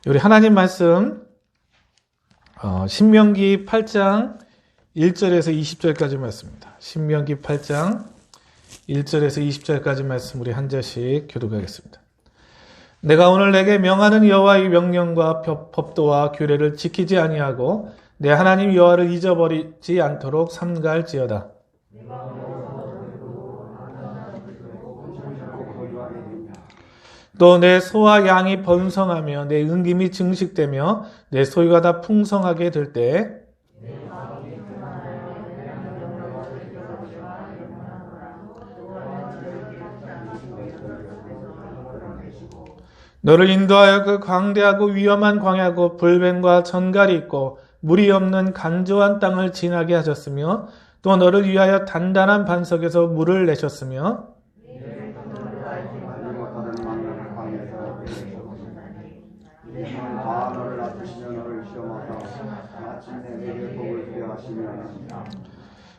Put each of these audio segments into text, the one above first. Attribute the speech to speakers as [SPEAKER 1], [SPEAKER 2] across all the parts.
[SPEAKER 1] 우리 하나님 말씀 신명기 8장 1절에서 20절까지 말씀입니다. 신명기 8장 1절에서 20절까지 말씀 우리 한 절씩 교독하겠습니다. 내가 오늘 내게 명하는 여호와의 명령과 법도와 규례를 지키지 아니하고 내 하나님 여호와를 잊어버리지 않도록 삼가할지어다. 또 내 소와 양이 번성하며 내 은김이 증식되며 내 소유가 다 풍성하게 될 때 너를 인도하여 그 광대하고 위험한 광야고 불뱀과 전갈이 있고 물이 없는 간조한 땅을 지나게 하셨으며 또 너를 위하여 단단한 반석에서 물을 내셨으며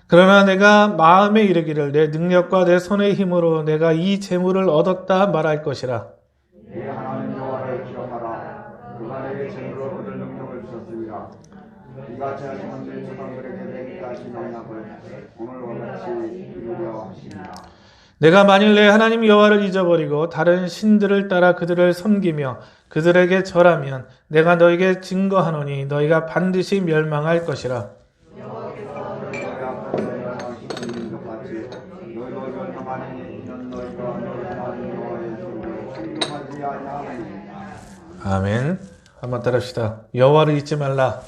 [SPEAKER 1] 그러나 내가 마음에 이르기를 내 능력과 내 손의 힘으로 내가 이 재물을 얻었다 말할 것이라.
[SPEAKER 2] 내 하나님 여호와를 기억하라. 그가 내게 재물을 얻을 능력을 주셨습니다. 이같이 하시는 내 조상들에게 내기까지 언약을 오늘과 같이 이루려 하십니다.
[SPEAKER 1] 내가 만일 내 하나님 여호와를 잊어버리고 다른 신들을 따라 그들을 섬기며 그들에게 절하면 내가 너에게 증거하노니 너희가 반드시 멸망할 것이라. 아멘. 한번 따라합시다. 여호와를 잊지 말라.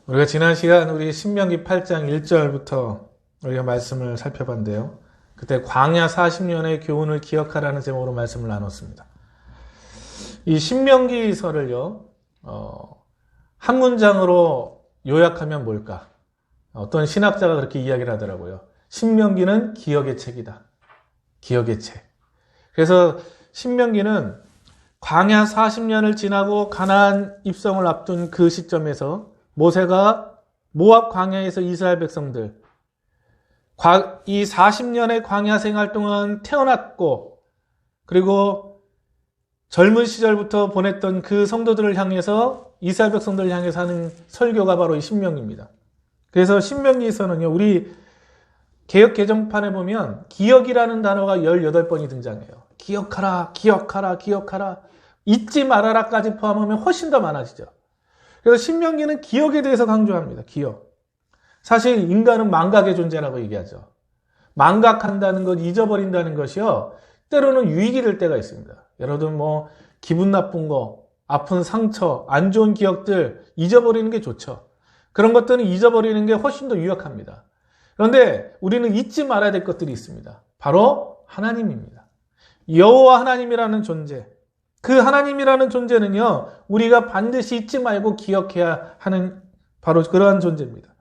[SPEAKER 1] 우리가 지난 시간 우리 신명기 8장 1절부터 우리가 말씀을 살펴봤는데요. 그때 광야 40년의 교훈을 기억하라는 제목으로 말씀을 나눴습니다. 이 신명기서를요, 한 문장으로 요약하면 뭘까? 어떤 신학자가 그렇게 이야기를 하더라고요. 신명기는 기억의 책이다. 기억의 책. 그래서 신명기는 광야 40년을 지나고 가나안 입성을 앞둔 그 시점에서 모세가 모압 광야에서 이스라엘 백성들 이 40년의 광야 생활 동안 태어났고 그리고 젊은 시절부터 보냈던 그 성도들을 향해서 이스라엘 백성들을 향해서 하는 설교가 바로 이 신명기입니다. 그래서 신명기에서는요, 우리 개역 개정판에 보면 기억이라는 단어가 18번이 등장해요. 기억하라, 기억하라, 기억하라. 잊지 말아라까지 포함하면 훨씬 더 많아지죠. 그래서 신명기는 기억에 대해서 강조합니다. 기억. 사실 인간은 망각의 존재라고 얘기하죠. 망각한다는 것, 잊어버린다는 것이요, 때로는 유익이 될 때가 있습니다. 여러분 기분 나쁜 거, 아픈 상처, 안 좋은 기억들 잊어버리는 게 좋죠. 그런 것들은 잊어버리는 게 훨씬 더 유익합니다. 그런데 우리는 잊지 말아야 될 것들이 있습니다. 바로 하나님입니다. 여호와 하나님이라는 존재. 그 하나님이라는 존재는요, 우리가 반드시 잊지 말고 기억해야 하는 바로 그러한 존재입니다.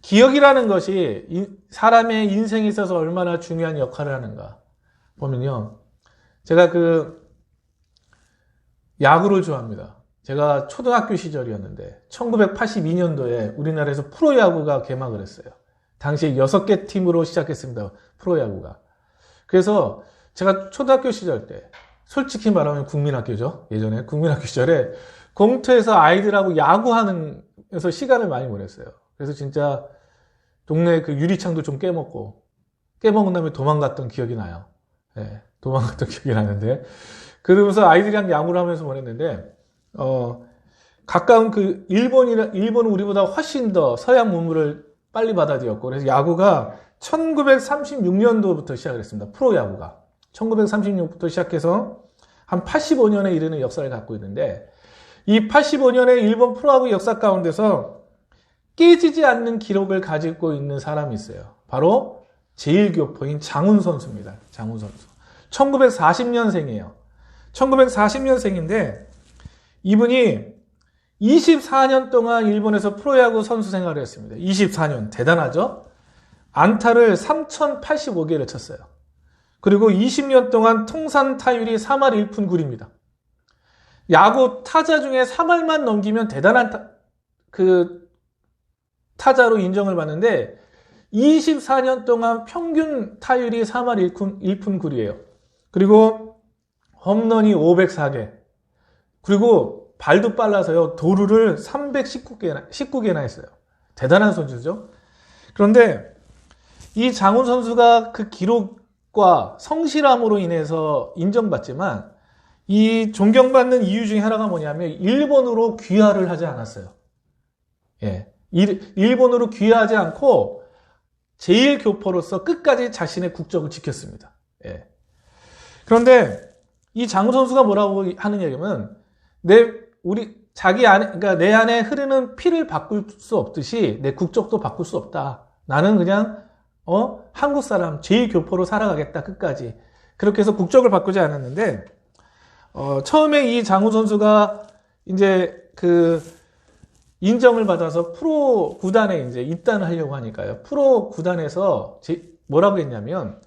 [SPEAKER 1] 기억이라는 것이 사람의 인생에 있어서 얼마나 중요한 역할을 하는가 보면요, 제가 야구를 좋아합니다. 제가 초등학교 시절이었는데 1982년도에 우리나라에서 프로야구가 개막을 했어요. 당시에 6개 팀으로 시작했습니다. 프로야구가. 그래서 제가 초등학교 시절 때, 솔직히 말하면 국민학교죠. 예전에 국민학교 시절에 공터에서 아이들하고 야구하면서 시간을 많이 보냈어요. 그래서 진짜 동네 그 유리창도 좀 깨먹은 다음에 도망갔던 기억이 나요. 네, 도망갔던 기억이 나는데, 그러면서 아이들이랑 야구를 하면서 보냈는데, 가까운 일본은 우리보다 훨씬 더 서양 문물을 빨리 받아들였고, 그래서 야구가 1936년도부터 시작을 했습니다. 프로야구가. 1936년부터 시작해서 한 85년에 이르는 역사를 갖고 있는데, 이 85년의 일본 프로야구 역사 가운데서 깨지지 않는 기록을 가지고 있는 사람이 있어요. 바로 제1교포인 장훈 선수입니다. 장훈 선수. 1940년생이에요. 1940년생인데 이분이 24년 동안 일본에서 프로야구 선수 생활을 했습니다. 24년. 대단하죠? 안타를 3085개를 쳤어요. 그리고 20년 동안 통산 타율이 3할 1푼 9리입니다. 야구 타자 중에 3할만 넘기면 대단한 타자로 인정을 받는데 24년 동안 평균 타율이 3할 1푼 9리예요. 그리고 홈런이 504개, 그리고 발도 빨라서요. 도루를 319개나 했어요. 대단한 선수죠. 그런데 이 장훈 선수가 그 기록과 성실함으로 인해서 인정받지만 이 존경받는 이유 중에 하나가 뭐냐면 일본으로 귀화를 하지 않았어요. 예. 일본으로 귀화하지 않고 제1교포로서 끝까지 자신의 국적을 지켰습니다. 예. 그런데 이 장훈 선수가 뭐라고 하는 얘기면 그러니까 내 안에 흐르는 피를 바꿀 수 없듯이 내 국적도 바꿀 수 없다. 나는 그냥 한국 사람 제1교포로 살아가겠다 끝까지. 그렇게 해서 국적을 바꾸지 않았는데 처음에 이 장훈 선수가 이제 그 인정을 받아서 프로 구단에 이제 입단을 하려고 하니까요. 프로 구단에서 뭐라고 했냐면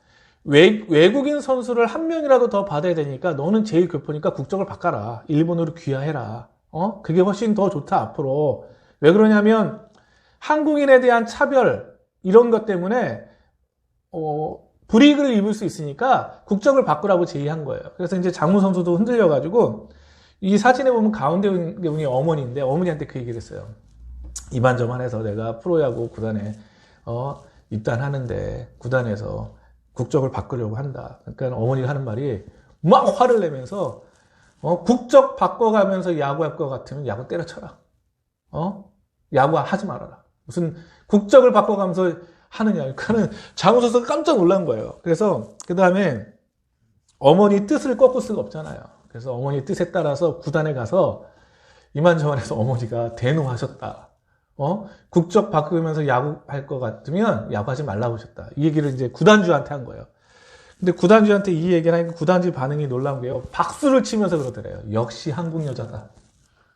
[SPEAKER 1] 외국인 선수를 한 명이라도 더 받아야 되니까 너는 제일 교포니까 국적을 바꿔라. 일본으로 귀화해라. 그게 훨씬 더 좋다 앞으로. 왜 그러냐면 한국인에 대한 차별 이런 것 때문에 불이익을 입을 수 있으니까 국적을 바꾸라고 제의한 거예요. 그래서 이제 장훈 선수도 흔들려가지고 이 사진에 보면 가운데 분이 어머니인데 어머니한테 그 얘기를 했어요. 이만저만해서 내가 프로야구 구단에 입단하는데 구단에서 국적을 바꾸려고 한다. 그러니까 어머니가 하는 말이 막 화를 내면서 국적 바꿔가면서 야구할 것 같으면 야구 때려쳐라. 야구 하지 말아라. 무슨 국적을 바꿔가면서 하느냐. 그러니까는 장훈 선수가 깜짝 놀란 거예요. 그래서 그 다음에 어머니 뜻을 꺾을 수가 없잖아요. 그래서 어머니 뜻에 따라서 구단에 가서 이만저만해서 어머니가 대노하셨다. 국적 바꾸면서 야구할 것 같으면 야구하지 말라고 하셨다. 이 얘기를 이제 구단주한테 한 거예요. 근데 구단주한테 이 얘기를 하니까 구단주 반응이 놀라운 게요. 박수를 치면서 그러더래요. 역시 한국 여자다.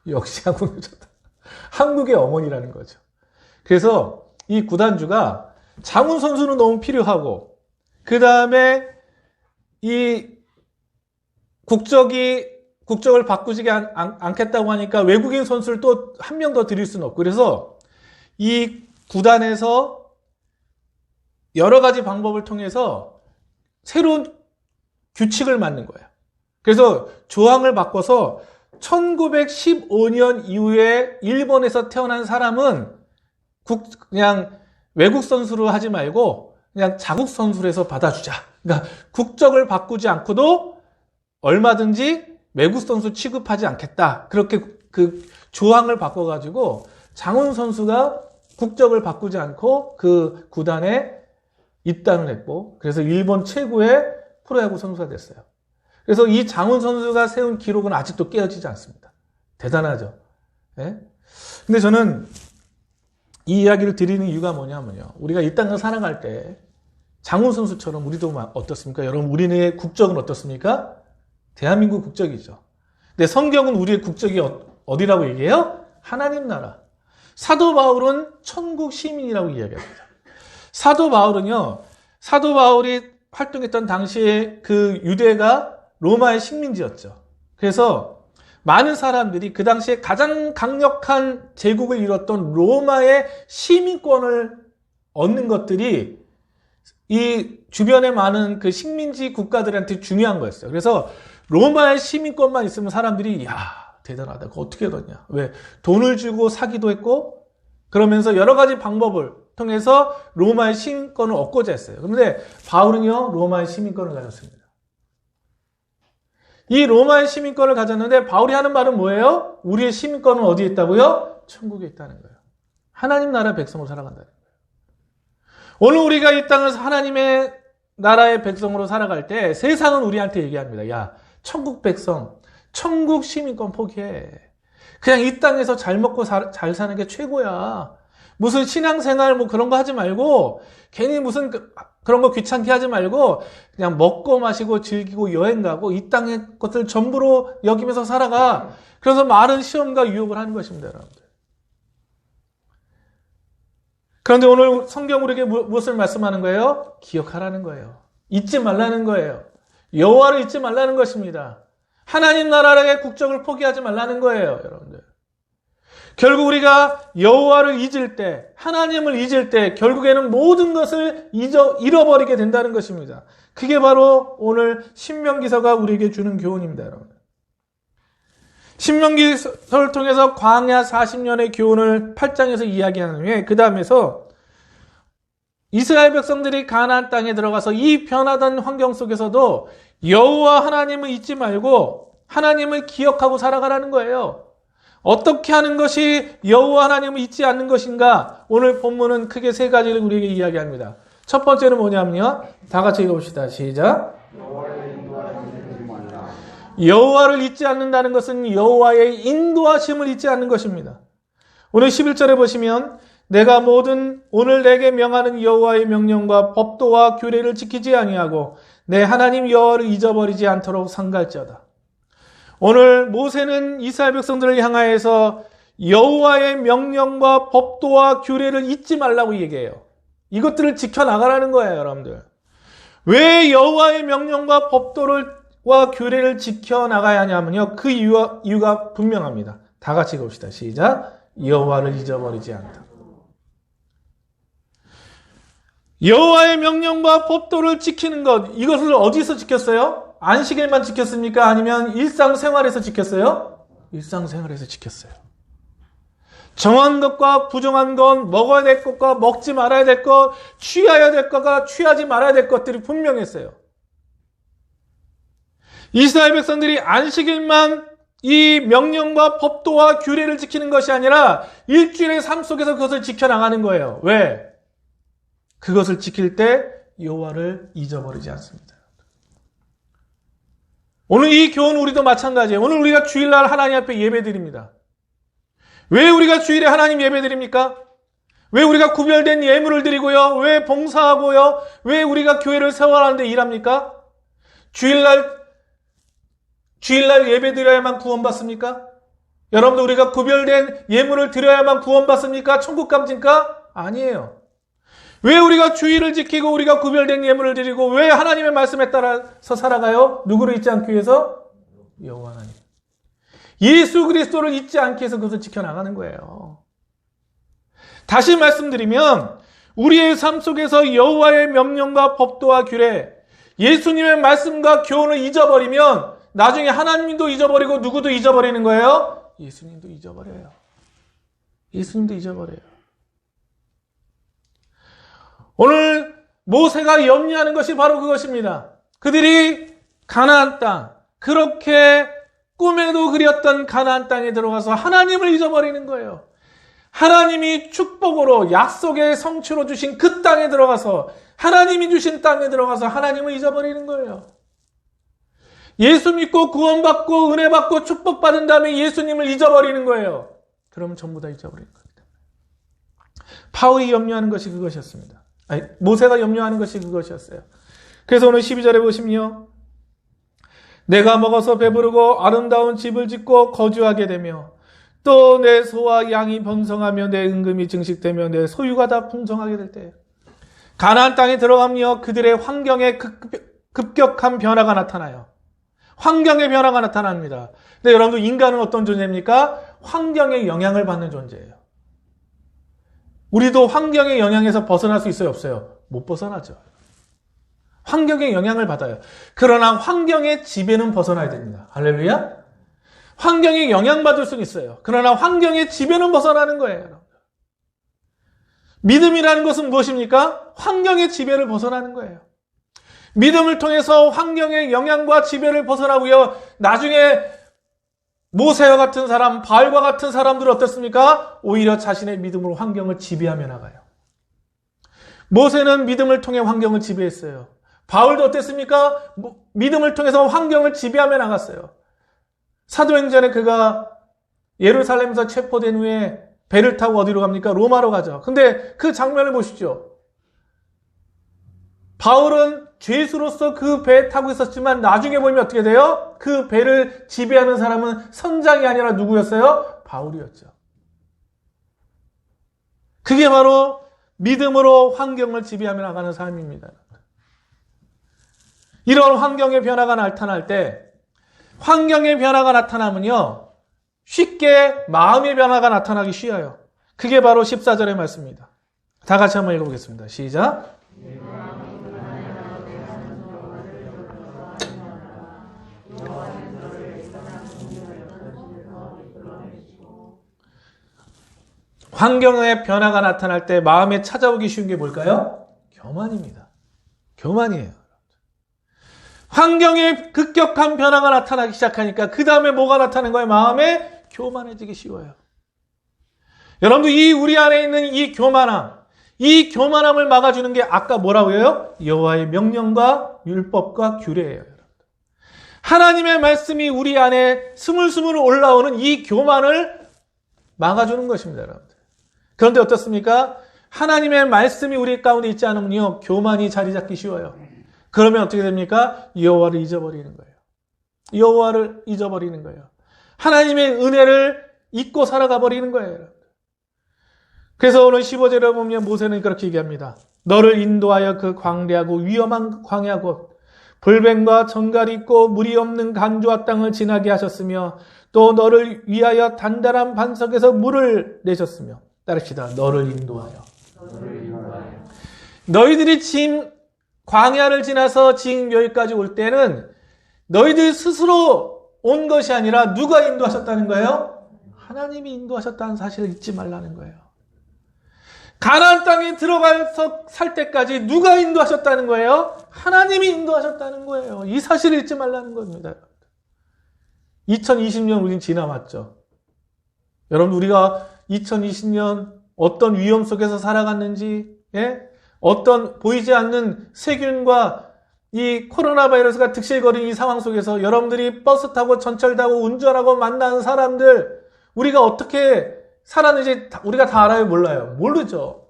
[SPEAKER 1] 역시 한국 여자다. 한국의 어머니라는 거죠. 그래서 이 구단주가 장훈 선수는 너무 필요하고 그 다음에 이 국적을 바꾸지 않겠다고 하니까 외국인 선수를 또 한 명 더 드릴 수는 없고 그래서 이 구단에서 여러 가지 방법을 통해서 새로운 규칙을 만든 거예요. 그래서 조항을 바꿔서 1915년 이후에 일본에서 태어난 사람은 그냥 외국 선수로 하지 말고 그냥 자국 선수로 해서 받아주자. 그러니까 국적을 바꾸지 않고도 얼마든지 외국 선수 취급하지 않겠다. 그렇게 그 조항을 바꿔가지고 장훈 선수가 국적을 바꾸지 않고 그 구단에 입단을 했고 그래서 일본 최고의 프로야구 선수가 됐어요. 그래서 이 장훈 선수가 세운 기록은 아직도 깨어지지 않습니다. 대단하죠. 예? 근데 저는 이 이야기를 드리는 이유가 뭐냐면요. 우리가 이 땅을 살아갈 때 장훈 선수처럼 우리도 어떻습니까? 여러분 우리의 국적은 어떻습니까? 대한민국 국적이죠. 근데 성경은 우리의 국적이 어디라고 얘기해요? 하나님 나라. 사도 바울은 천국 시민이라고 이야기합니다. 사도 바울이 활동했던 당시에 그 유대가 로마의 식민지였죠. 그래서 많은 사람들이 그 당시에 가장 강력한 제국을 이뤘던 로마의 시민권을 얻는 것들이 이 주변에 많은 그 식민지 국가들한테 중요한 거였어요. 그래서 로마의 시민권만 있으면 사람들이 대단하다. 그거 어떻게 얻었냐. 왜? 돈을 주고 사기도 했고 그러면서 여러 가지 방법을 통해서 로마의 시민권을 얻고자 했어요. 그런데 바울은요. 로마의 시민권을 가졌습니다. 이 로마의 시민권을 가졌는데 바울이 하는 말은 뭐예요? 우리의 시민권은 어디에 있다고요? 천국에 있다는 거예요. 하나님 나라 백성으로 살아간다는 거예요. 오늘 우리가 이 땅에서 하나님의 나라의 백성으로 살아갈 때 세상은 우리한테 얘기합니다. 야, 천국 백성, 천국 시민권 포기해. 그냥 이 땅에서 잘 먹고 잘 사는 게 최고야. 무슨 신앙생활 뭐 그런 거 하지 말고 괜히 무슨 그런 거 귀찮게 하지 말고 그냥 먹고 마시고 즐기고 여행 가고 이 땅의 것을 전부로 여기면서 살아가. 그래서 많은 시험과 유혹을 하는 것입니다, 여러분들. 그런데 오늘 성경 우리에게 무엇을 말씀하는 거예요? 기억하라는 거예요. 잊지 말라는 거예요. 여호와를 잊지 말라는 것입니다. 하나님 나라의 국적을 포기하지 말라는 거예요, 여러분들. 결국 우리가 여호와를 잊을 때, 하나님을 잊을 때 결국에는 모든 것을 잃어버리게 된다는 것입니다. 그게 바로 오늘 신명기서가 우리에게 주는 교훈입니다, 여러분. 신명기서를 통해서 광야 40년의 교훈을 8장에서 이야기한 후에 그 다음에서 이스라엘 백성들이 가나안 땅에 들어가서 이 변화된 환경 속에서도 여호와 하나님을 잊지 말고 하나님을 기억하고 살아가라는 거예요. 어떻게 하는 것이 여호와 하나님을 잊지 않는 것인가? 오늘 본문은 크게 세 가지를 우리에게 이야기합니다. 첫 번째는 뭐냐면요. 다 같이 읽어봅시다. 시작. 여호와를 잊지 않는다는 것은 여호와의 인도하심을 잊지 않는 것입니다. 오늘 11절에 보시면 내가 모든 오늘 내게 명하는 여호와의 명령과 법도와 규례를 지키지 아니하고 내 하나님 여호와를 잊어버리지 않도록 삼갈지어다. 오늘 모세는 이스라엘 백성들을 향하여서 여호와의 명령과 법도와 규례를 잊지 말라고 얘기해요. 이것들을 지켜나가라는 거예요, 여러분들. 왜 여호와의 명령과 법도와 규례를 지켜나가야 하냐면요. 그 이유가 분명합니다. 다 같이 읽읍시다. 시작. 여호와를 잊어버리지 않다. 여호와의 명령과 법도를 지키는 것, 이것을 어디서 지켰어요? 안식일만 지켰습니까? 아니면 일상생활에서 지켰어요? 일상생활에서 지켰어요. 정한 것과 부정한 것, 먹어야 될 것과 먹지 말아야 될 것, 취해야 될 것과 취하지 말아야 될 것들이 분명했어요. 이스라엘 백성들이 안식일만 이 명령과 법도와 규례를 지키는 것이 아니라 일주일의 삶 속에서 그것을 지켜나가는 거예요. 왜? 그것을 지킬 때 여호와를 잊어버리지 않습니다. 오늘 이 교훈 우리도 마찬가지예요. 오늘 우리가 주일날 하나님 앞에 예배드립니다. 왜 우리가 주일에 하나님 예배드립니까? 왜 우리가 구별된 예물을 드리고요? 왜 봉사하고요? 왜 우리가 교회를 세워가는데 일합니까? 주일날 예배드려야만 구원받습니까? 여러분들 우리가 구별된 예물을 드려야만 구원받습니까? 천국 갑니까? 아니에요. 왜 우리가 주의를 지키고 우리가 구별된 예물을 드리고 왜 하나님의 말씀에 따라서 살아가요? 누구를 잊지 않기 위해서? 여호와 하나님. 예수 그리스도를 잊지 않기 위해서 그것을 지켜나가는 거예요. 다시 말씀드리면 우리의 삶 속에서 여호와의 명령과 법도와 규례, 예수님의 말씀과 교훈을 잊어버리면 나중에 하나님도 잊어버리고 누구도 잊어버리는 거예요? 예수님도 잊어버려요. 예수님도 잊어버려요. 오늘 모세가 염려하는 것이 바로 그것입니다. 그들이 가나안 땅, 그렇게 꿈에도 그렸던 가나안 땅에 들어가서 하나님을 잊어버리는 거예요. 하나님이 축복으로 약속의 성취로 주신 그 땅에 들어가서 하나님이 주신 땅에 들어가서 하나님을 잊어버리는 거예요. 예수 믿고 구원받고 은혜 받고 축복받은 다음에 예수님을 잊어버리는 거예요. 그러면 전부 다 잊어버리는 겁니다. 바울이 염려하는 것이 그것이었습니다. 모세가 염려하는 것이 그것이었어요. 그래서 오늘 12절에 보시면요. 내가 먹어서 배부르고 아름다운 집을 짓고 거주하게 되며 또 내 소와 양이 번성하며 내 은금이 증식되며 내 소유가 다 풍성하게 될 때 가나안 땅에 들어가며 그들의 환경에 급격한 변화가 나타나요. 환경의 변화가 나타납니다. 근데 여러분들 인간은 어떤 존재입니까? 환경의 영향을 받는 존재예요. 우리도 환경의 영향에서 벗어날 수 있어요? 없어요? 못 벗어나죠. 환경의 영향을 받아요. 그러나 환경의 지배는 벗어나야 됩니다. 할렐루야? 환경에 영향받을 수는 있어요. 그러나 환경의 지배는 벗어나는 거예요. 믿음이라는 것은 무엇입니까? 환경의 지배를 벗어나는 거예요. 믿음을 통해서 환경의 영향과 지배를 벗어나고요. 나중에 모세와 같은 사람, 바알과 같은 사람들은 어떻습니까? 오히려 자신의 믿음으로 환경을 지배하며 나가요. 모세는 믿음을 통해 환경을 지배했어요. 바울도 어땠습니까? 믿음을 통해서 환경을 지배하며 나갔어요. 사도행전에 그가 예루살렘에서 체포된 후에 배를 타고 어디로 갑니까? 로마로 가죠. 근데 그 장면을 보십시오. 바울은 죄수로서 그 배에 타고 있었지만 나중에 보면 어떻게 돼요? 그 배를 지배하는 사람은 선장이 아니라 누구였어요? 바울이었죠. 그게 바로 믿음으로 환경을 지배하며 나가는 삶입니다. 이런 환경의 변화가 나타날 때 환경의 변화가 나타나면요. 쉽게 마음의 변화가 나타나기 쉬워요. 그게 바로 14절의 말씀입니다. 다 같이 한번 읽어보겠습니다. 시작. 환경의 변화가 나타날 때 마음에 찾아오기 쉬운 게 뭘까요? 교만입니다. 교만이에요. 환경의 급격한 변화가 나타나기 시작하니까 그 다음에 뭐가 나타나는 거예요? 마음에 교만해지기 쉬워요. 여러분들 이 우리 안에 있는 이 교만함을 막아주는 게 아까 뭐라고 해요? 여호와의 명령과 율법과 규례예요. 하나님의 말씀이 우리 안에 스물스물 올라오는 이 교만을 막아주는 것입니다. 여러분들. 그런데 어떻습니까? 하나님의 말씀이 우리 가운데 있지 않으면요, 교만이 자리 잡기 쉬워요. 그러면 어떻게 됩니까? 여호와를 잊어버리는 거예요. 여호와를 잊어버리는 거예요. 하나님의 은혜를 잊고 살아가 버리는 거예요. 그래서 오늘 15절에 보면 모세는 그렇게 얘기합니다. 너를 인도하여 그 광대하고 위험한 광야 곳 불뱀과 정갈이 있고 물이 없는 간조와 땅을 지나게 하셨으며 또 너를 위하여 단단한 반석에서 물을 내셨으며 따릅시다. 너를 인도하여. 너희들이 지금 광야를 지나서 지금 여기까지 올 때는 너희들 스스로 온 것이 아니라 누가 인도하셨다는 거예요? 하나님이 인도하셨다는 사실을 잊지 말라는 거예요. 가나안 땅에 들어가서 살 때까지 누가 인도하셨다는 거예요? 하나님이 인도하셨다는 거예요. 이 사실을 잊지 말라는 겁니다. 2020년 우린 지나왔죠. 여러분 우리가 2020년 어떤 위험 속에서 살아갔는지, 어떤 보이지 않는 세균과 이 코로나 바이러스가 득실거리는 이 상황 속에서 여러분들이 버스 타고 전철 타고 운전하고 만나는 사람들, 우리가 어떻게 살았는지 우리가 다 알아요? 몰라요? 모르죠.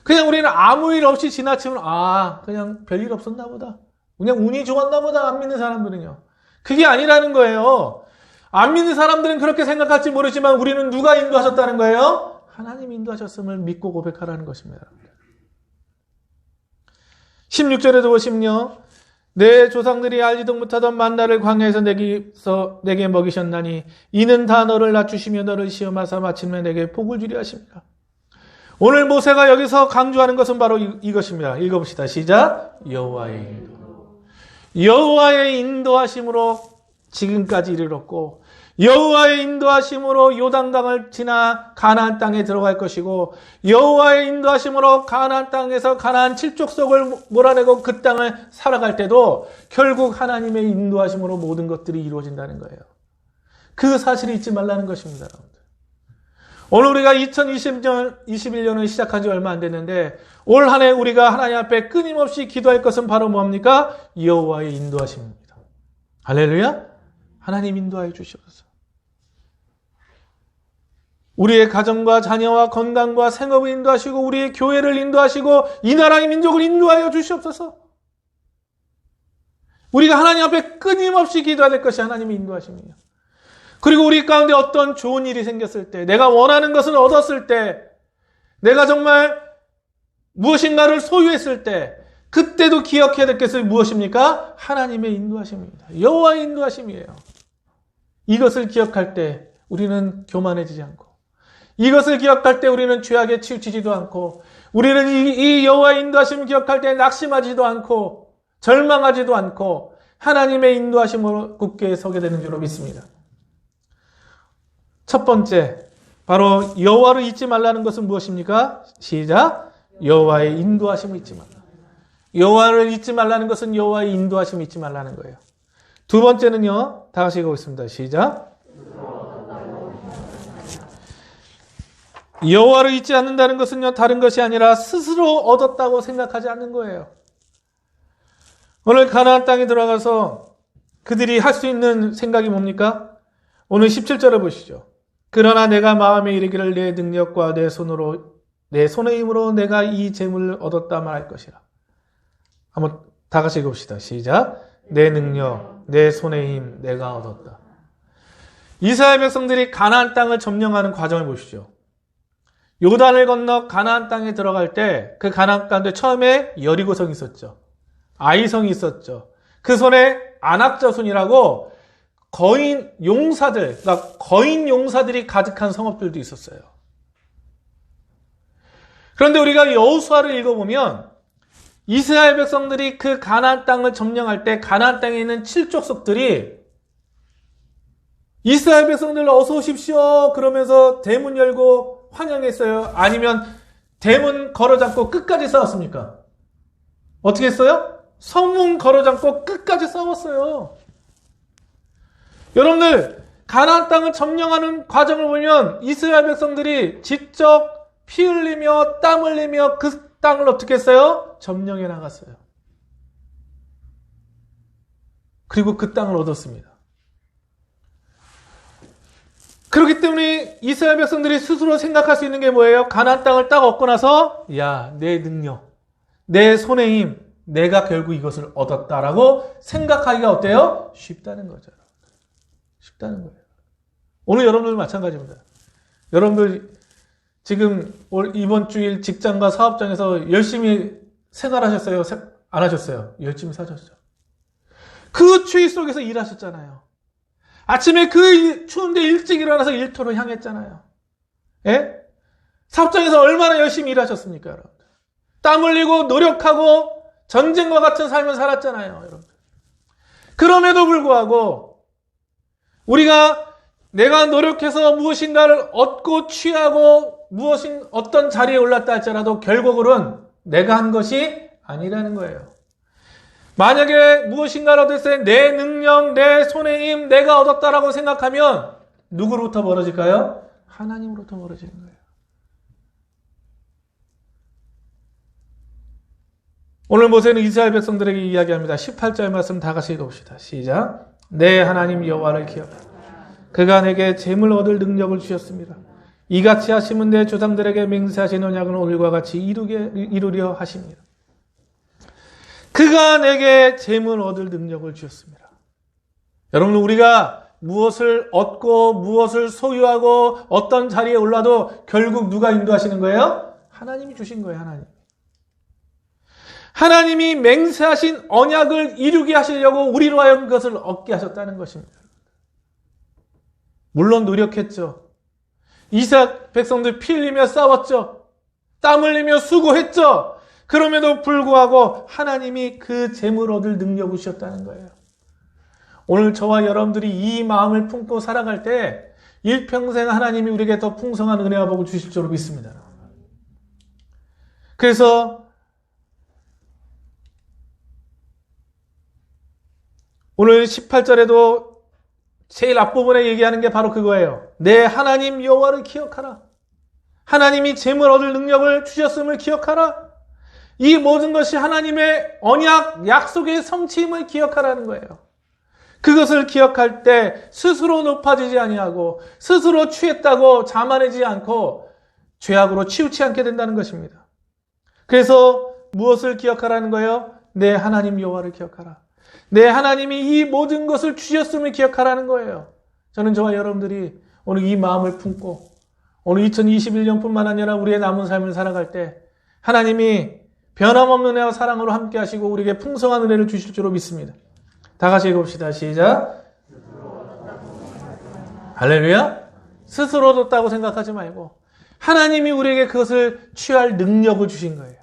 [SPEAKER 1] 그냥 우리는 아무 일 없이 지나치면 그냥 별일 없었나 보다. 그냥 운이 좋았나 보다. 안 믿는 사람들은요. 그게 아니라는 거예요. 안 믿는 사람들은 그렇게 생각할지 모르지만 우리는 누가 인도하셨다는 거예요? 하나님이 인도하셨음을 믿고 고백하라는 것입니다. 16절에도 보시면요. 내 조상들이 알지도 못하던 만나를 광야에서 내게 먹이셨나니 이는 다 너를 낮추시며 너를 시험하사 마침내 내게 복을 주려 하십니다. 오늘 모세가 여기서 강조하는 것은 바로 이것입니다. 읽어봅시다. 시작. 여호와의 인도하심으로 지금까지 이르렀고 여호와의 인도하심으로 요단강을 지나 가나안 땅에 들어갈 것이고 여호와의 인도하심으로 가나안 땅에서 가나안 칠족속을 몰아내고 그 땅을 살아갈 때도 결국 하나님의 인도하심으로 모든 것들이 이루어진다는 거예요. 그 사실을 잊지 말라는 것입니다. 여러분들. 오늘 우리가 2021년을 시작한 지 얼마 안 됐는데 올 한 해 우리가 하나님 앞에 끊임없이 기도할 것은 바로 뭡니까? 여호와의 인도하심입니다. 할렐루야. 하나님 인도하여 주시옵소서. 우리의 가정과 자녀와 건강과 생업을 인도하시고 우리의 교회를 인도하시고 이 나라의 민족을 인도하여 주시옵소서. 우리가 하나님 앞에 끊임없이 기도해야 될 것이 하나님의 인도하심이에요. 그리고 우리 가운데 어떤 좋은 일이 생겼을 때, 내가 원하는 것을 얻었을 때, 내가 정말 무엇인가를 소유했을 때, 그때도 기억해야 될 것은 무엇입니까? 하나님의 인도하심입니다. 여호와의 인도하심이에요. 이것을 기억할 때 우리는 교만해지지 않고, 이것을 기억할 때 우리는 죄악에 치우치지도 않고, 우리는 이 여호와의 인도하심을 기억할 때 낙심하지도 않고 절망하지도 않고 하나님의 인도하심으로 굳게 서게 되는 줄로 믿습니다. 첫 번째, 바로 여호와를 잊지 말라는 것은 무엇입니까? 시작. 여호와의 인도하심을 잊지 말라. 여호와를 잊지 말라는 것은 여호와의 인도하심을 잊지 말라는 거예요. 두 번째는요. 다 같이 읽어보겠습니다. 시작. 여호와를 잊지 않는다는 것은요, 다른 것이 아니라 스스로 얻었다고 생각하지 않는 거예요. 오늘 가나안 땅에 들어가서 그들이 할 수 있는 생각이 뭡니까? 오늘 17절을 보시죠. 그러나 내가 마음에 이르기를 내 능력과 내 손의 힘으로 내가 이 재물을 얻었다 말할 것이라. 한번 다 같이 읽읍시다. 시작. 내 능력, 내 손의 힘, 내가 얻었다. 이스라엘 백성들이 가나안 땅을 점령하는 과정을 보시죠. 요단을 건너 가나안 땅에 들어갈 때 그 가나안 가운데 처음에 여리고성이 있었죠. 아이성이 있었죠. 그 손에 안악자손이라고 거인 용사들, 그러니까 거인 용사들이 가득한 성읍들도 있었어요. 그런데 우리가 여호수아를 읽어보면 이스라엘 백성들이 그 가나안 땅을 점령할 때 가나안 땅에 있는 칠족속들이 이스라엘 백성들 어서 오십시오 그러면서 대문 열고 환영했어요? 아니면 대문 걸어잡고 끝까지 싸웠습니까? 어떻게 했어요? 성문 걸어잡고 끝까지 싸웠어요. 여러분들, 가나안 땅을 점령하는 과정을 보면 이스라엘 백성들이 직접 피 흘리며 땀 흘리며 그 땅을 어떻게 했어요? 점령해 나갔어요. 그리고 그 땅을 얻었습니다. 그렇기 때문에 이스라엘 백성들이 스스로 생각할 수 있는 게 뭐예요? 가나안 땅을 딱 얻고 나서 야, 내 능력, 내 손의 힘, 내가 결국 이것을 얻었다라고 생각하기가 어때요? 쉽다는 거죠. 쉽다는 거예요. 오늘 여러분들 마찬가지입니다. 여러분들 지금 이번 주일 직장과 사업장에서 열심히 생활하셨어요? 안 하셨어요? 열심히 사셨죠. 그 추위 속에서 일하셨잖아요. 아침에 그 추운데 일찍 일어나서 일터로 향했잖아요. 예? 사업장에서 얼마나 열심히 일하셨습니까, 여러분? 땀 흘리고 노력하고 전쟁과 같은 삶을 살았잖아요, 여러분. 그럼에도 불구하고 우리가 내가 노력해서 무엇인가를 얻고 취하고 어떤 자리에 올랐다 할지라도 결국은 내가 한 것이 아니라는 거예요. 만약에 무엇인가를 얻을 때 내 능력, 내 손의 힘, 내가 얻었다라고 생각하면 누구로부터 멀어질까요? 하나님으로부터 멀어지는 거예요. 오늘 모세는 이스라엘 백성들에게 이야기합니다. 18절 말씀 다 같이 읽어봅시다. 시작. 내 하나님 여호와를 기억하라. 그가 내게 재물 얻을 능력을 주셨습니다. 이같이 하시면 내 조상들에게 맹세하신 언약은 오늘과 같이 이루려 하십니다. 그가 내게 재물 얻을 능력을 주셨습니다. 여러분, 우리가 무엇을 얻고 무엇을 소유하고 어떤 자리에 올라도 결국 누가 인도하시는 거예요? 하나님이 주신 거예요. 하나님이 맹세하신 언약을 이루게 하시려고 우리로 하여금 그것을 얻게 하셨다는 것입니다. 물론 노력했죠. 이스라엘 백성들 피 흘리며 싸웠죠. 땀 흘리며 수고했죠. 그럼에도 불구하고 하나님이 그 재물 얻을 능력을 주셨다는 거예요. 오늘 저와 여러분들이 이 마음을 품고 살아갈 때 일평생 하나님이 우리에게 더 풍성한 은혜와 복을 주실 줄로 믿습니다. 그래서 오늘 18절에도 제일 앞부분에 얘기하는 게 바로 그거예요. 내 하나님 여호와를 기억하라. 하나님이 재물 얻을 능력을 주셨음을 기억하라. 이 모든 것이 하나님의 언약, 약속의 성취임을 기억하라는 거예요. 그것을 기억할 때 스스로 높아지지 아니하고 스스로 취했다고 자만하지 않고 죄악으로 치우치 않게 된다는 것입니다. 그래서 무엇을 기억하라는 거예요? 내 하나님 여호와를 기억하라. 내 하나님이 이 모든 것을 주셨음을 기억하라는 거예요. 저는 저와 여러분들이 오늘 이 마음을 품고 오늘 2021년뿐만 아니라 우리의 남은 삶을 살아갈 때 하나님이 변함없는 은혜와 사랑으로 함께 하시고 우리에게 풍성한 은혜를 주실 줄로 믿습니다. 다 같이 읽어봅시다. 시작. 할렐루야. 스스로 뒀다고 생각하지 말고 하나님이 우리에게 그것을 취할 능력을 주신 거예요.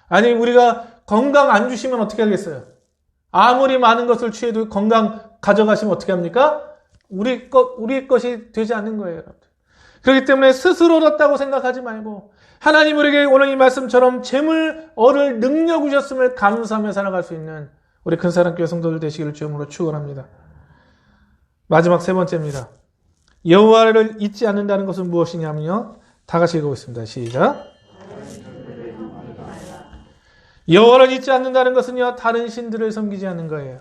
[SPEAKER 1] 아니, 우리가 건강 안 주시면 어떻게 하겠어요? 아무리 많은 것을 취해도 건강 가져가시면 어떻게 합니까? 우리 것이 되지 않는 거예요, 여러분. 그렇기 때문에 스스로 얻었다고 생각하지 말고 하나님 우리에게 오늘 이 말씀처럼 재물 얻을 능력 주셨음을 감사하며 살아갈 수 있는 우리 큰사랑교회 성도들 되시기를 주님으로 축원합니다. 마지막 세 번째입니다. 여호와를 잊지 않는다는 것은 무엇이냐면요. 다 같이 읽어보겠습니다. 시작. 여호와를 잊지 않는다는 것은요, 다른 신들을 섬기지 않는 거예요.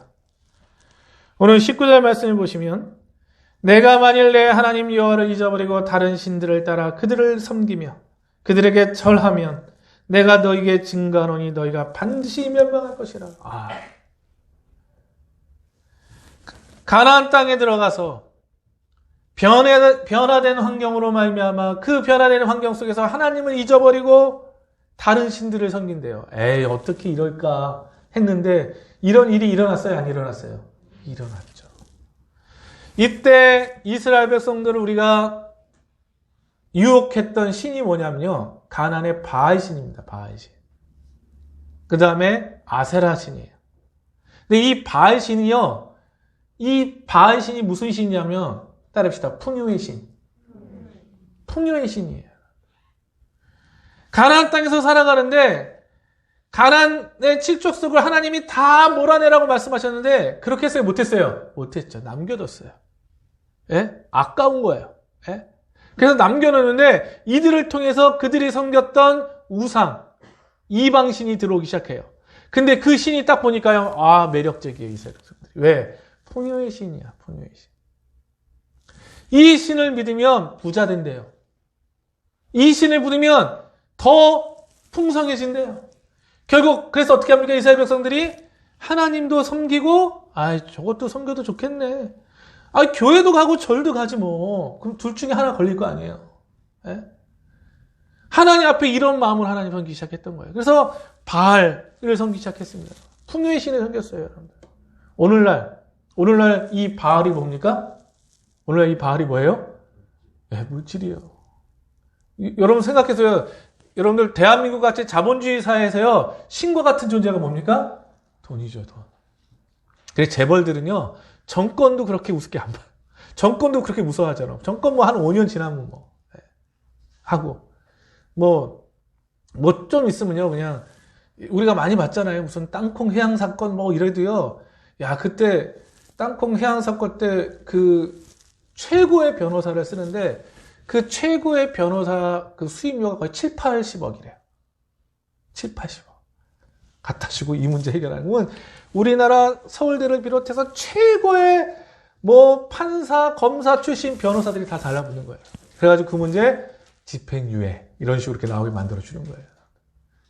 [SPEAKER 1] 오늘 19절 말씀을 보시면 내가 만일 내 하나님 여호와를 잊어버리고 다른 신들을 따라 그들을 섬기며 그들에게 절하면 내가 너희에게 증거하노니 너희가 반드시 멸망할 것이라. 가나안 땅에 들어가서 변화된 환경으로 말미암아 그 변화된 환경 속에서 하나님을 잊어버리고 다른 신들을 섬긴대요. 에이, 어떻게 이럴까 했는데 이런 일이 일어났어요? 안 일어났어요? 일어났죠. 이때 이스라엘 백성들을 우리가 유혹했던 신이 뭐냐면요. 가나안의 바알 신입니다. 바알 신. 그 다음에 아세라 신이에요. 근데 이 바알 신이요. 이 바알 신이 무슨 신이냐면 따라합시다. 풍요의 신. 풍요의 신이에요. 가나안 땅에서 살아가는데 가나안의 칠족속을 하나님이 다 몰아내라고 말씀하셨는데 그렇게 했어요? 못했어요? 못했죠. 남겨뒀어요. 예? 아까운 거예요. 예? 그래서 남겨놓는데 이들을 통해서 그들이 섬겼던 우상, 이방신이 들어오기 시작해요. 근데 그 신이 딱 보니까요, 아, 매력적이에요, 이스라엘 백성들이. 왜? 포뇨의 신이야, 포뇨의 신. 이 신을 믿으면 부자 된대요. 이 신을 믿으면 더 풍성해진대요. 결국 그래서 어떻게 합니까? 이스라엘 백성들이 하나님도 섬기고 저것도 섬겨도 좋겠네. 교회도 가고 절도 가지 뭐. 그럼 둘 중에 하나 걸릴 거 아니에요. 예? 하나님 앞에 이런 마음을 하나님 섬기기 시작했던 거예요. 그래서 바알을 섬기기 시작했습니다. 풍요의 신을 섬겼어요, 여러분들. 오늘날 이 바알이 뭡니까? 오늘날 이 바알이 뭐예요? 물질이에요. 여러분 생각해서요. 여러분들 대한민국 같이 자본주의 사회에서요. 신과 같은 존재가 뭡니까? 돈이죠, 돈. 그래서 재벌들은요. 정권도 그렇게 우습게 안 봐요. 정권도 그렇게 무서워하잖아. 정권 한 5년 지나면 하고. 좀 있으면요. 그냥 우리가 많이 봤잖아요. 무슨 땅콩 해양 사건 이래도요. 야, 그때 땅콩 해양 사건 때 그 최고의 변호사를 쓰는데 그 최고의 변호사 그 수임료가 거의 7, 80억이래요. 7, 80억. 갖다 주고 이 문제 해결하는 건 우리나라 서울대를 비롯해서 최고의 판사, 검사 출신 변호사들이 다 달라붙는 거예요. 그래가지고 그 문제 집행유예 이런 식으로 이렇게 나오게 만들어주는 거예요.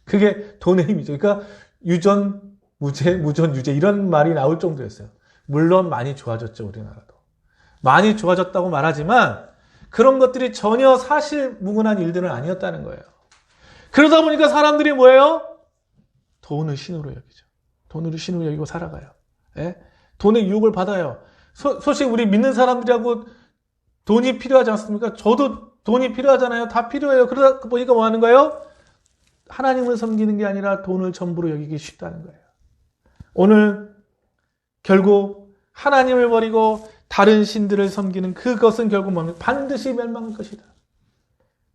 [SPEAKER 1] 그게 돈의 힘이죠. 그러니까 유전, 무죄, 무전, 유죄 이런 말이 나올 정도였어요. 물론 많이 좋아졌죠, 우리나라도. 많이 좋아졌다고 말하지만 그런 것들이 전혀 사실무근한 일들은 아니었다는 거예요. 그러다 보니까 사람들이 뭐예요? 돈을 신으로 여기죠. 돈으로 신으로 여기고 살아가요. 예? 돈의 유혹을 받아요. 솔직히 우리 믿는 사람들하고 돈이 필요하지 않습니까? 저도 돈이 필요하잖아요. 다 필요해요. 그러다 보니까 뭐 하는 거예요? 하나님을 섬기는 게 아니라 돈을 전부로 여기기 쉽다는 거예요. 오늘 결국 하나님을 버리고 다른 신들을 섬기는 그것은 결국 뭡니까? 반드시 멸망할 것이다.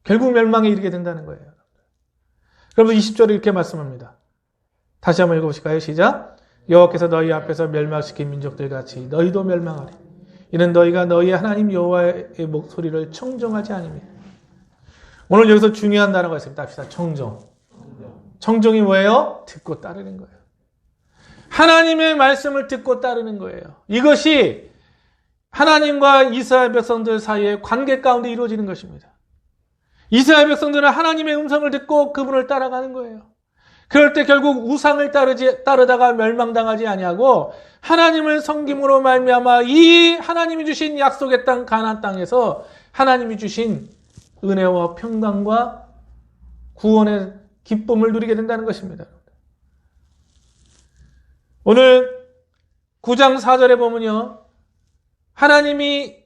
[SPEAKER 1] 결국 멸망에 이르게 된다는 거예요. 그러면 20절에 이렇게 말씀합니다. 다시 한번 읽어보실까요? 시작. 여호와께서 너희 앞에서 멸망시킨 민족들 같이 너희도 멸망하리. 이는 너희가 너희 하나님 여호와의 목소리를 청정하지 않으며. 오늘 여기서 중요한 단어가 있습니다. 합시다. 청정. 청정이 뭐예요? 듣고 따르는 거예요. 하나님의 말씀을 듣고 따르는 거예요. 이것이 하나님과 이스라엘 백성들 사이의 관계 가운데 이루어지는 것입니다. 이스라엘 백성들은 하나님의 음성을 듣고 그분을 따라가는 거예요. 그럴 때 결국 우상을 따르다가 멸망당하지 아니하고 하나님을 섬김으로 말미암아 이 하나님이 주신 약속의 땅 가나안 땅에서 하나님이 주신 은혜와 평강과 구원의 기쁨을 누리게 된다는 것입니다. 오늘 9장 4절에 보면요. 하나님이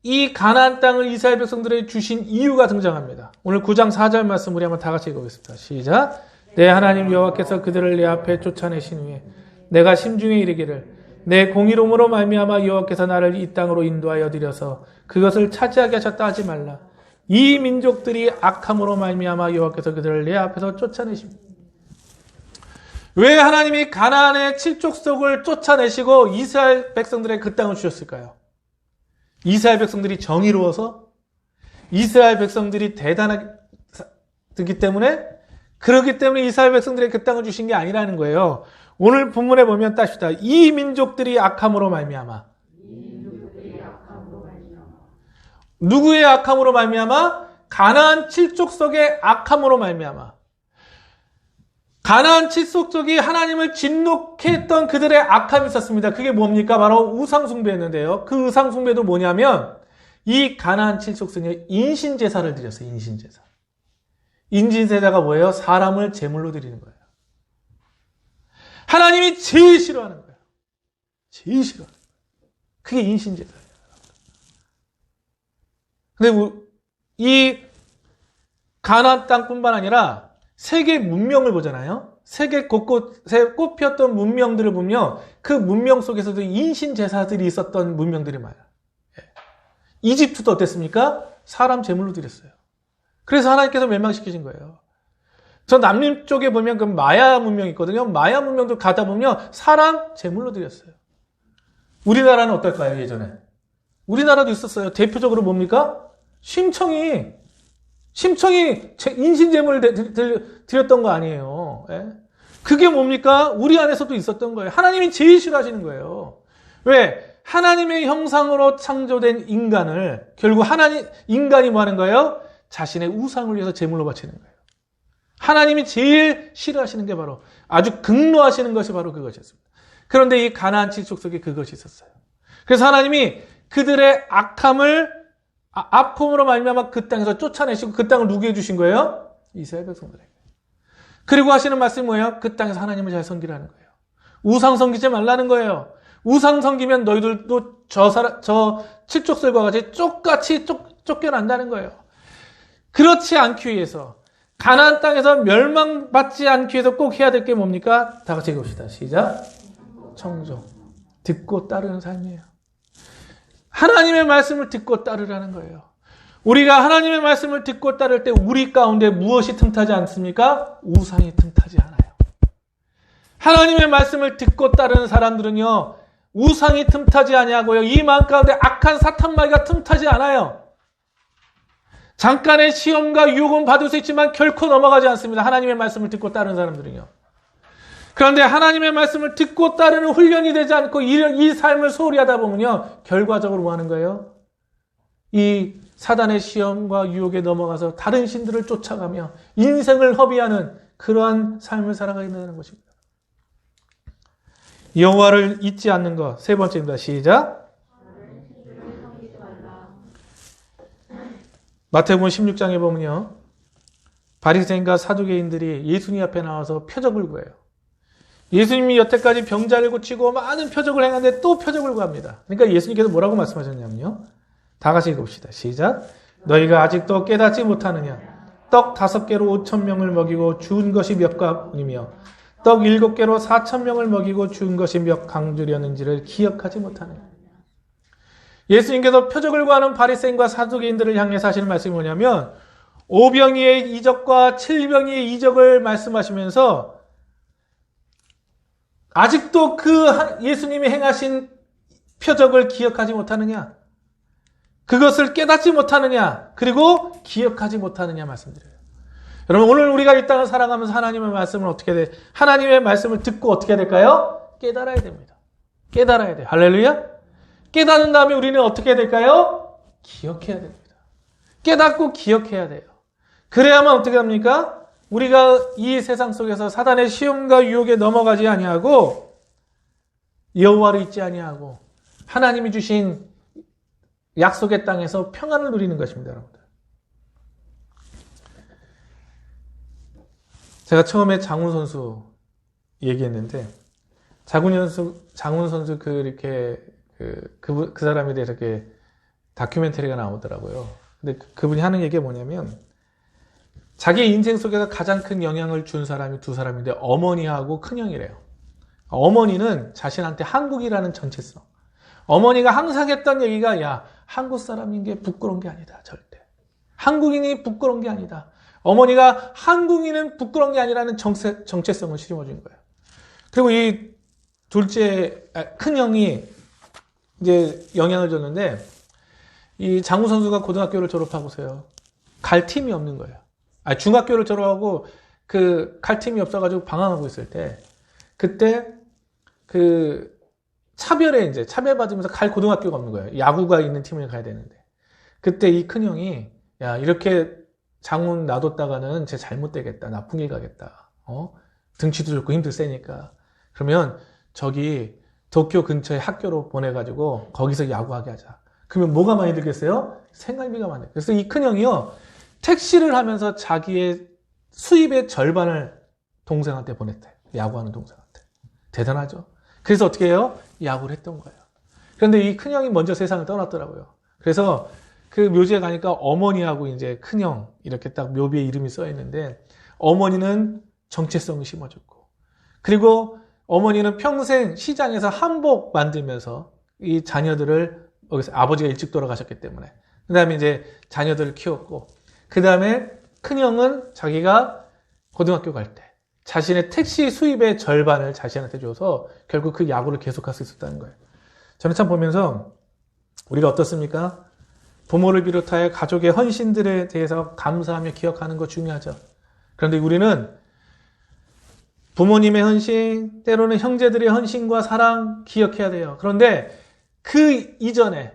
[SPEAKER 1] 이 가나안 땅을 이스라엘 백성들에게 주신 이유가 등장합니다. 오늘 9장 4절 말씀 우리 한번 다 같이 읽어보겠습니다. 시작. 내 하나님 여호와께서 그들을 내 앞에 쫓아내신 후에 내가 심중에 이르기를 내 공의로움으로 말미암아 여호와께서 나를 이 땅으로 인도하여 드려서 그것을 차지하게 하셨다 하지 말라. 이 민족들이 악함으로 말미암아 여호와께서 그들을 내 앞에서 쫓아내십니다. 왜 하나님이 가나안의 칠족속을 쫓아내시고 이스라엘 백성들에게 그 땅을 주셨을까요? 이스라엘 백성들이 정의로워서? 이스라엘 백성들이 대단하기 때문에? 그렇기 때문에 이스라엘 백성들에게 그 땅을 주신 게 아니라는 거예요. 오늘 본문에 보면 따십시다. 이 민족들이 악함으로 말미암아. 누구의 악함으로 말미암아? 가나안 칠족속의 악함으로 말미암아. 가나안 칠족속이 하나님을 진노케 했던 그들의 악함이 있었습니다. 그게 뭡니까? 바로 우상숭배였는데요. 그 우상숭배도 뭐냐면 이 가나안 칠족속에 인신제사를 드렸어요. 인신제사. 인신제사가 뭐예요? 사람을 제물로 드리는 거예요. 하나님이 제일 싫어하는 거예요. 제일 싫어하는 거예요. 그게 인신제사예요. 근데 이 가나안 땅뿐만 아니라 세계 문명을 보잖아요. 세계 곳곳에 꽃피었던 문명들을 보면 그 문명 속에서도 인신제사들이 있었던 문명들이 많아요. 이집트도 어땠습니까? 사람 제물로 드렸어요. 그래서 하나님께서 멸망시키신 거예요. 저 남림 쪽에 보면 그 마야 문명이 있거든요. 마야 문명도 가다 보면 사람 제물로 드렸어요. 우리나라는 어떨까요, 예전에? 우리나라도 있었어요. 대표적으로 뭡니까? 심청이 인신제물을 드렸던 거 아니에요. 예? 그게 뭡니까? 우리 안에서도 있었던 거예요. 하나님이 제일 싫어하시는 거예요. 왜? 하나님의 형상으로 창조된 인간을 결국 인간이 뭐 하는 거예요? 자신의 우상을 위해서 제물로 바치는 거예요. 하나님이 제일 싫어하시는 게 바로 아주 극노하시는 것이 바로 그것이었습니다. 그런데 이 가나안 칠족 속에 그것이 있었어요. 그래서 하나님이 그들의 아픔으로 말미암아 그 땅에서 쫓아내시고 그 땅을 누구에게 주신 거예요? 이스라엘 백성들에게. 그리고 하시는 말씀이 뭐예요? 그 땅에서 하나님을 잘 섬기라는 거예요. 우상 섬기지 말라는 거예요. 우상 섬기면 너희들도 저 칠족들과 같이 똑같이 쫓겨난다는 거예요. 그렇지 않기 위해서 가나안 땅에서 멸망받지 않기 위해서 꼭 해야 될 게 뭡니까? 다 같이 읽읍시다. 시작. 청종. 듣고 따르는 삶이에요. 하나님의 말씀을 듣고 따르라는 거예요. 우리가 하나님의 말씀을 듣고 따를 때 우리 가운데 무엇이 틈타지 않습니까? 우상이 틈타지 않아요. 하나님의 말씀을 듣고 따르는 사람들은요, 우상이 틈타지 아니하고요, 이 마음 가운데 악한 사탄마귀가 틈타지 않아요. 잠깐의 시험과 유혹은 받을 수 있지만 결코 넘어가지 않습니다. 하나님의 말씀을 듣고 따르는 사람들은요. 그런데 하나님의 말씀을 듣고 따르는 훈련이 되지 않고 이 삶을 소홀히 하다 보면요, 결과적으로 뭐 하는 거예요? 이 사단의 시험과 유혹에 넘어가서 다른 신들을 쫓아가며 인생을 허비하는 그러한 삶을 살아가게 되는 것입니다. 여호와를 잊지 않는 것, 세 번째입니다. 시작. 마태복음 16장에 보면요, 바리새인과 사두개인들이 예수님 앞에 나와서 표적을 구해요. 예수님이 여태까지 병자를 고치고 많은 표적을 행하는데 또 표적을 구합니다. 그러니까 예수님께서 뭐라고 말씀하셨냐면요, 다 같이 읽읍시다. 시작. 너희가 아직도 깨닫지 못하느냐? 떡 5개로 5,000명을 먹이고 주운 것이 몇 갑이며 떡 7개로 4,000명을 먹이고 주운 것이 몇 강주렸는지를 기억하지 못하느냐? 예수님께서 표적을 구하는 바리새인과 사두개인들을 향해서 하시는 말씀이 뭐냐면 5병이의 이적과 7병이의 이적을 말씀하시면서 아직도 그 예수님이 행하신 표적을 기억하지 못하느냐? 그것을 깨닫지 못하느냐? 그리고 기억하지 못하느냐 말씀드려요. 여러분, 오늘 우리가 이 땅을 살아가면서 하나님의 말씀을 하나님의 말씀을 듣고 어떻게 해야 될까요? 깨달아야 됩니다. 깨달아야 돼요. 할렐루야? 깨닫는 다음에 우리는 어떻게 해야 될까요? 기억해야 됩니다. 깨닫고 기억해야 돼요. 그래야만 어떻게 합니까? 우리가 이 세상 속에서 사단의 시험과 유혹에 넘어가지 아니하고 여호와를 잊지 아니하고 하나님이 주신 약속의 땅에서 평안을 누리는 것입니다, 여러분들. 제가 처음에 장훈 선수 얘기했는데 장훈 선수 그 사람에 대해서 이렇게 다큐멘터리가 나오더라고요. 근데 그분이 하는 얘기가 뭐냐면 자기 인생 속에서 가장 큰 영향을 준 사람이 두 사람인데 어머니하고 큰형이래요. 어머니는 자신한테 한국이라는 정체성. 어머니가 항상 했던 얘기가 야, 한국 사람인 게 부끄러운 게 아니다. 절대. 한국인이 부끄러운 게 아니다. 어머니가 한국인은 부끄러운 게 아니라는 정체성을 심어준 거예요. 그리고 이 큰형이 이제 영향을 줬는데 이 장우 선수가 고등학교를 졸업하고서요, 갈 팀이 없는 거예요. 중학교를 졸업하고 갈 팀이 없어가지고 방황하고 있을 때 그때 차별받으면서 갈 고등학교가 없는 거예요. 야구가 있는 팀을 가야 되는데 그때 이 큰형이 야, 이렇게 장훈 놔뒀다가는 쟤 잘못되겠다. 나쁜 길 가겠다. 등치도 좋고 힘도 세니까. 그러면 저기 도쿄 근처에 학교로 보내가지고 거기서 야구하게 하자. 그러면 뭐가 많이 들겠어요? 생활비가 많이 들어요. 그래서 이 큰형이요, 택시를 하면서 자기의 수입의 절반을 동생한테 보냈대요. 야구하는 동생한테. 대단하죠? 그래서 어떻게 해요? 야구를 했던 거예요. 그런데 이 큰형이 먼저 세상을 떠났더라고요. 그래서 그 묘지에 가니까 어머니하고 이제 큰형 이렇게 딱 묘비에 이름이 써 있는데 어머니는 정체성을 심어줬고 그리고 어머니는 평생 시장에서 한복 만들면서 이 자녀들을 아버지가 일찍 돌아가셨기 때문에 그 다음에 이제 자녀들을 키웠고 그 다음에 큰형은 자기가 고등학교 갈 때 자신의 택시 수입의 절반을 자신한테 줘서 결국 그 야구를 계속할 수 있었다는 거예요. 저는 참 보면서 우리가 어떻습니까? 부모를 비롯하여 가족의 헌신들에 대해서 감사하며 기억하는 거 중요하죠. 그런데 우리는 부모님의 헌신, 때로는 형제들의 헌신과 사랑 기억해야 돼요. 그런데 그 이전에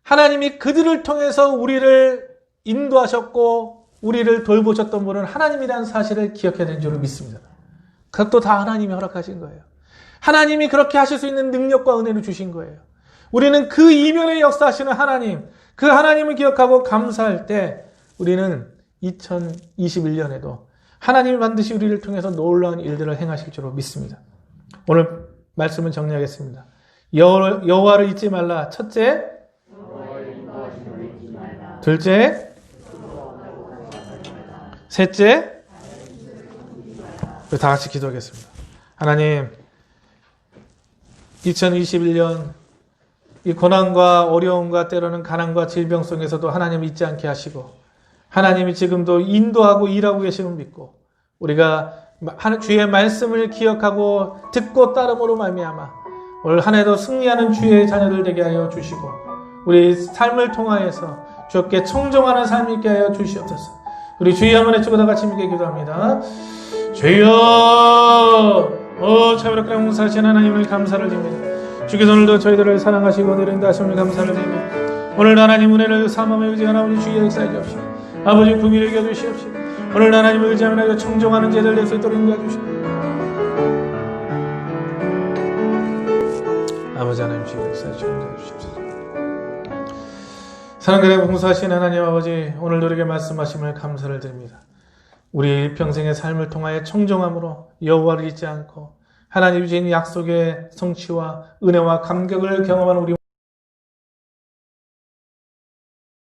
[SPEAKER 1] 하나님이 그들을 통해서 우리를 인도하셨고 우리를 돌보셨던 분은 하나님이라는 사실을 기억해야 되는 줄을 믿습니다. 그것도 다 하나님이 허락하신 거예요. 하나님이 그렇게 하실 수 있는 능력과 은혜를 주신 거예요. 우리는 그 이면에 역사하시는 하나님, 그 하나님을 기억하고 감사할 때 우리는 2021년에도 하나님이 반드시 우리를 통해서 놀라운 일들을 행하실 줄로 믿습니다. 오늘 말씀을 정리하겠습니다. 여호와를 잊지 말라. 첫째, 둘째, 셋째, 다 같이 기도하겠습니다. 하나님, 2021년 이 고난과 어려움과 때로는 가난과 질병 속에서도 하나님을 잊지 않게 하시고 하나님이 지금도 인도하고 일하고 계심을 믿고 우리가 주의 말씀을 기억하고 듣고 따름으로 말미암아 올 한 해도 승리하는 주의 자녀들 되게 하여 주시고 우리 삶을 통하여서 주께 청종하는 삶이 있게 하여 주시옵소서. 우리 주여 한번 외치고 다 같이 함께 기도합니다. 주여, 차별하게 공사하신 하나님을 감사를 드립니다. 주께서 오늘도 저희들을 사랑하시고 내린다하심을 감사를 드립니다. 오늘 하나님 은혜를 삼음에 의지하는 아버지 주의 역사해 주옵시고 아버지 구비를 이겨 주시옵시고 오늘 하나님을 의지하며 청종하는 제들 될 수 있도록 인도해 주시고 아버지 하나님 주의 역사해 주옵소서. 사랑하는 봉사하신 하나님 아버지, 오늘도 우리에게 말씀하심을 감사를 드립니다. 우리 일평생의 삶을 통하여 청정함으로 여호와를 잊지 않고 하나님이 주신 약속의 성취와 은혜와 감격을 경험하는 우리